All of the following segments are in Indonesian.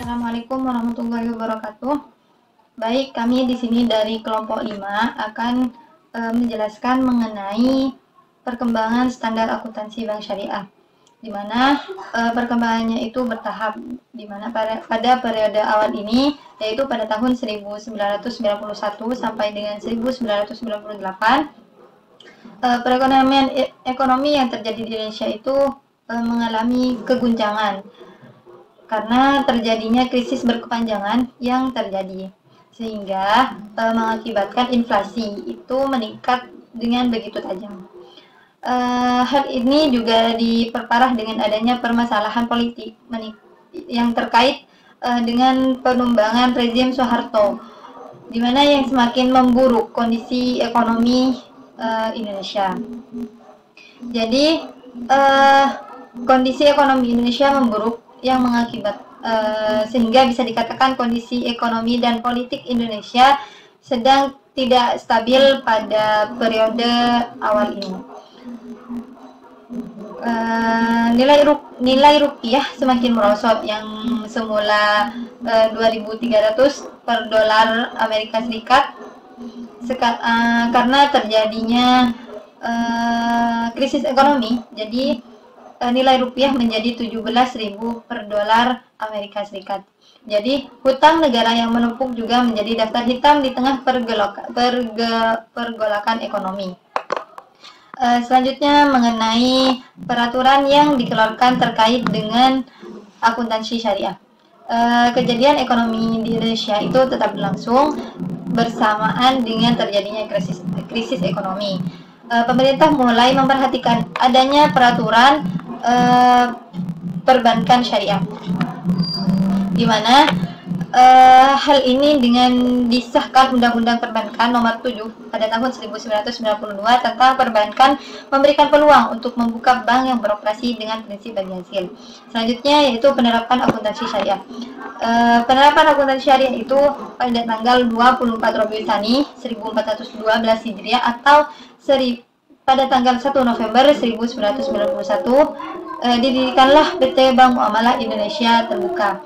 Assalamualaikum warahmatullahi wabarakatuh. Baik, kami di sini dari kelompok 5 akan menjelaskan mengenai perkembangan standar akuntansi bank syariah, di mana perkembangannya itu bertahap, di mana pada periode awal ini, yaitu pada tahun 1991 sampai dengan 1998, perekonomian ekonomi yang terjadi di Indonesia itu mengalami keguncangan karena terjadinya krisis berkepanjangan yang terjadi, sehingga mengakibatkan inflasi itu meningkat dengan begitu tajam. Hal ini juga diperparah dengan adanya permasalahan politik yang terkait dengan penumbangan rezim Soeharto, di mana yang semakin memburuk kondisi ekonomi Indonesia. Jadi kondisi ekonomi Indonesia memburuk yang mengakibat sehingga bisa dikatakan kondisi ekonomi dan politik Indonesia sedang tidak stabil pada periode awal ini. Nilai rupiah semakin merosot, yang semula 2.300 per dolar Amerika Serikat karena terjadinya krisis ekonomi. Jadi nilai rupiah menjadi 17.000 per dolar Amerika Serikat. Jadi hutang negara yang menumpuk juga menjadi daftar hitam di tengah pergolakan ekonomi. Selanjutnya mengenai peraturan yang dikeluarkan terkait dengan akuntansi syariah. Kejadian ekonomi di Indonesia itu tetap berlangsung bersamaan dengan terjadinya krisis ekonomi. Pemerintah mulai memperhatikan adanya peraturan perbankan syariah, di mana hal ini dengan disahkan Undang-Undang Perbankan Nomor 7 pada tahun 1992 tentang perbankan memberikan peluang untuk membuka bank yang beroperasi dengan prinsip bagi hasil. Selanjutnya yaitu penerapan akuntansi syariah. Penerapan akuntansi syariah itu pada tanggal 24 Rabiul Tsani 1412 Hijriah atau pada tanggal 1 November 1991 didirikanlah PT Bank Muamalah Indonesia Terbuka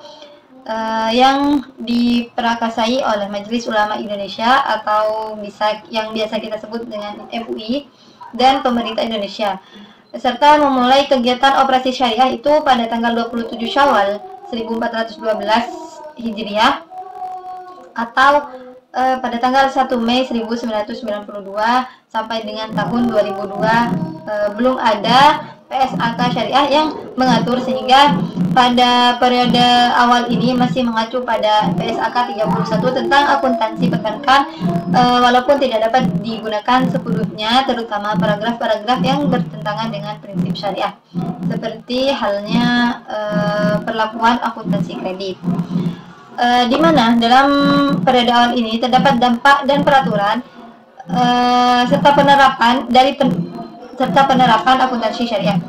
yang diperakasai oleh Majelis Ulama Indonesia atau yang biasa kita sebut dengan MUI dan pemerintah Indonesia, serta memulai kegiatan operasi syariah itu pada tanggal 27 Syawal 1412 Hijriah atau pada tanggal 1 Mei 1992 sampai dengan tahun 2002 belum ada PSAK syariah yang mengatur, sehingga pada periode awal ini masih mengacu pada PSAK 31 tentang akuntansi perbankan, walaupun tidak dapat digunakan sepenuhnya, terutama paragraf-paragraf yang bertentangan dengan prinsip syariah, seperti halnya perlakuan akuntansi kredit. Di mana dalam periode awal ini terdapat dampak dan peraturan serta penerapan akuntansi syariah,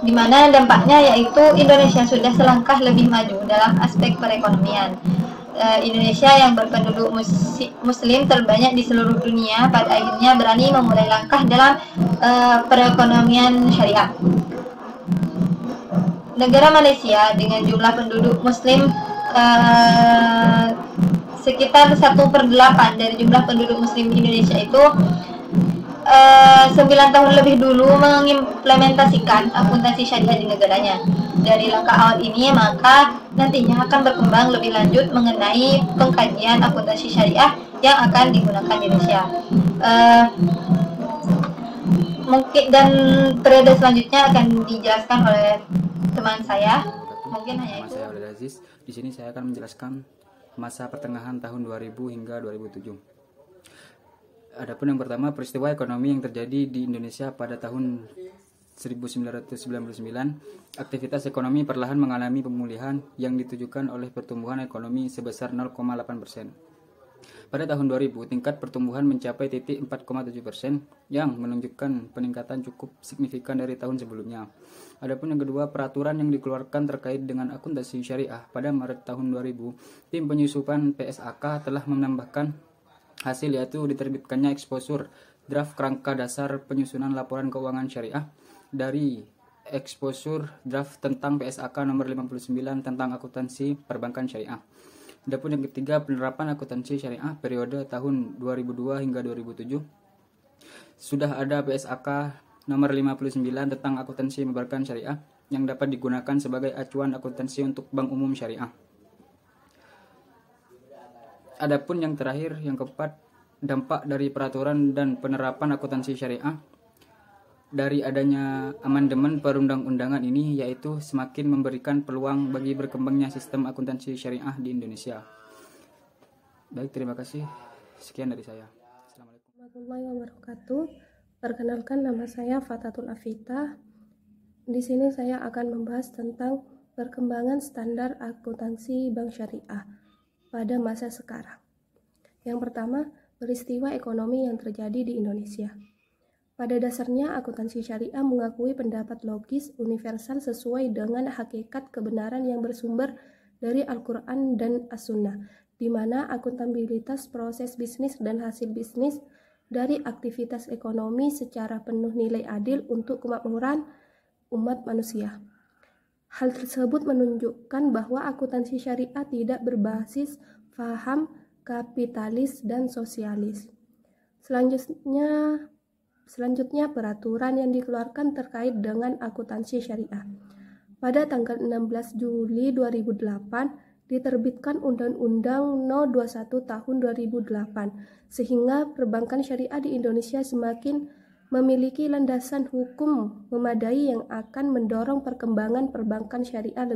di mana dampaknya yaitu Indonesia sudah selangkah lebih maju dalam aspek perekonomian. Indonesia yang berpenduduk muslim terbanyak di seluruh dunia pada akhirnya berani memulai langkah dalam perekonomian syariah. Negara Malaysia dengan jumlah penduduk muslim sekitar 1/8 dari jumlah penduduk muslim di Indonesia itu 9 tahun lebih dulu mengimplementasikan akuntansi syariah di negaranya. Dari langkah awal ini, maka nantinya akan berkembang lebih lanjut mengenai pengkajian akuntansi syariah yang akan digunakan di Indonesia. Mungkin dan periode selanjutnya akan dijelaskan oleh teman saya. Mungkin hanya itu. Saya Abdul Aziz. Di sini saya akan menjelaskan masa pertengahan tahun 2000 hingga 2007. Adapun yang pertama, peristiwa ekonomi yang terjadi di Indonesia pada tahun 1999, aktivitas ekonomi perlahan mengalami pemulihan yang ditujukan oleh pertumbuhan ekonomi sebesar 0,8%. Pada tahun 2000, tingkat pertumbuhan mencapai titik 4,7% yang menunjukkan peningkatan cukup signifikan dari tahun sebelumnya. Adapun yang kedua, peraturan yang dikeluarkan terkait dengan akuntansi syariah pada Maret tahun 2000, tim penyusupan PSAK telah menambahkan hasil yaitu diterbitkannya eksposur draft kerangka dasar penyusunan laporan keuangan syariah dari eksposur draft tentang PSAK nomor 59 tentang akuntansi perbankan syariah. Adapun yang ketiga, penerapan akuntansi syariah periode tahun 2002 hingga 2007. Sudah ada PSAK nomor 59 tentang akuntansi perbankan syariah yang dapat digunakan sebagai acuan akuntansi untuk bank umum syariah. Adapun yang terakhir, yang keempat, dampak dari peraturan dan penerapan akuntansi syariah dari adanya amandemen perundang-undangan ini, yaitu semakin memberikan peluang bagi berkembangnya sistem akuntansi syariah di Indonesia. Baik, terima kasih. Sekian dari saya. Assalamualaikum warahmatullahi wabarakatuh. Perkenalkan, nama saya Fatatul Afita. Di sini saya akan membahas tentang perkembangan standar akuntansi bank syariah pada masa sekarang. Yang pertama, peristiwa ekonomi yang terjadi di Indonesia. Pada dasarnya, akuntansi syariah mengakui pendapat logis universal sesuai dengan hakikat kebenaran yang bersumber dari Al-Quran dan As-Sunnah, di mana akuntabilitas proses bisnis dan hasil bisnis dari aktivitas ekonomi secara penuh nilai adil untuk kemakmuran umat manusia. Hal tersebut menunjukkan bahwa akuntansi syariah tidak berbasis faham kapitalis dan sosialis. Selanjutnya, peraturan yang dikeluarkan terkait dengan akuntansi syariah. Pada tanggal 16 Juli 2008, diterbitkan Undang-Undang No. 21 Tahun 2008, sehingga perbankan syariah di Indonesia semakin memiliki landasan hukum memadai yang akan mendorong perkembangan perbankan syariah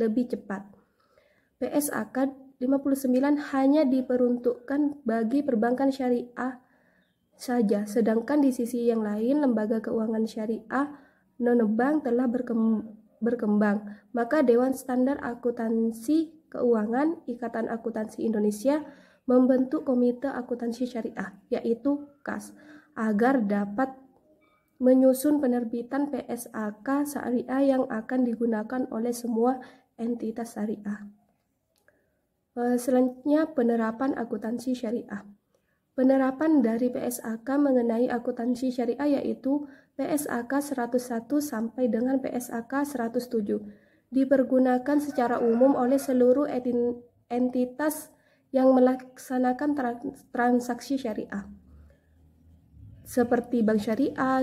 lebih cepat. PSAK 59 hanya diperuntukkan bagi perbankan syariah saja, sedangkan di sisi yang lain lembaga keuangan syariah non-bank telah berkembang. Maka Dewan Standar Akuntansi Keuangan Ikatan Akuntansi Indonesia membentuk Komite Akuntansi Syariah, yaitu KAS, agar dapat menyusun penerbitan PSAK syariah yang akan digunakan oleh semua entitas syariah. Selanjutnya, penerapan akuntansi syariah. Penerapan dari PSAK mengenai akuntansi syariah yaitu PSAK 101 sampai dengan PSAK 107 dipergunakan secara umum oleh seluruh entitas yang melaksanakan transaksi syariah, seperti bank syariah,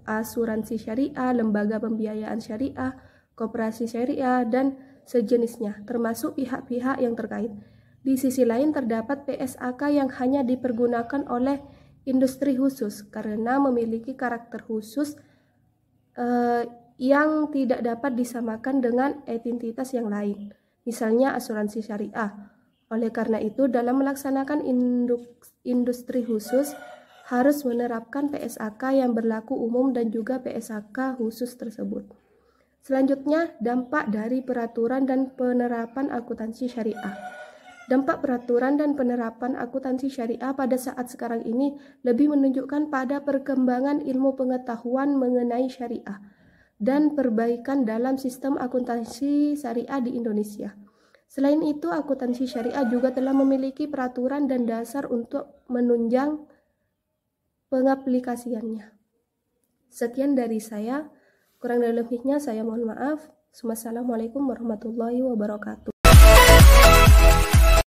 asuransi syariah, lembaga pembiayaan syariah, koperasi syariah, dan sejenisnya, termasuk pihak-pihak yang terkait. Di sisi lain, terdapat PSAK yang hanya dipergunakan oleh industri khusus karena memiliki karakter khusus yang tidak dapat disamakan dengan entitas yang lain, misalnya asuransi syariah. Oleh karena itu, dalam melaksanakan industri khusus harus menerapkan PSAK yang berlaku umum dan juga PSAK khusus tersebut. Selanjutnya, dampak dari peraturan dan penerapan akuntansi syariah. Dampak peraturan dan penerapan akuntansi syariah pada saat sekarang ini lebih menunjukkan pada perkembangan ilmu pengetahuan mengenai syariah dan perbaikan dalam sistem akuntansi syariah di Indonesia. Selain itu, akuntansi syariah juga telah memiliki peraturan dan dasar untuk menunjang pengaplikasiannya. Sekian dari saya, kurang dan lebihnya saya mohon maaf. Wassalamualaikum warahmatullahi wabarakatuh.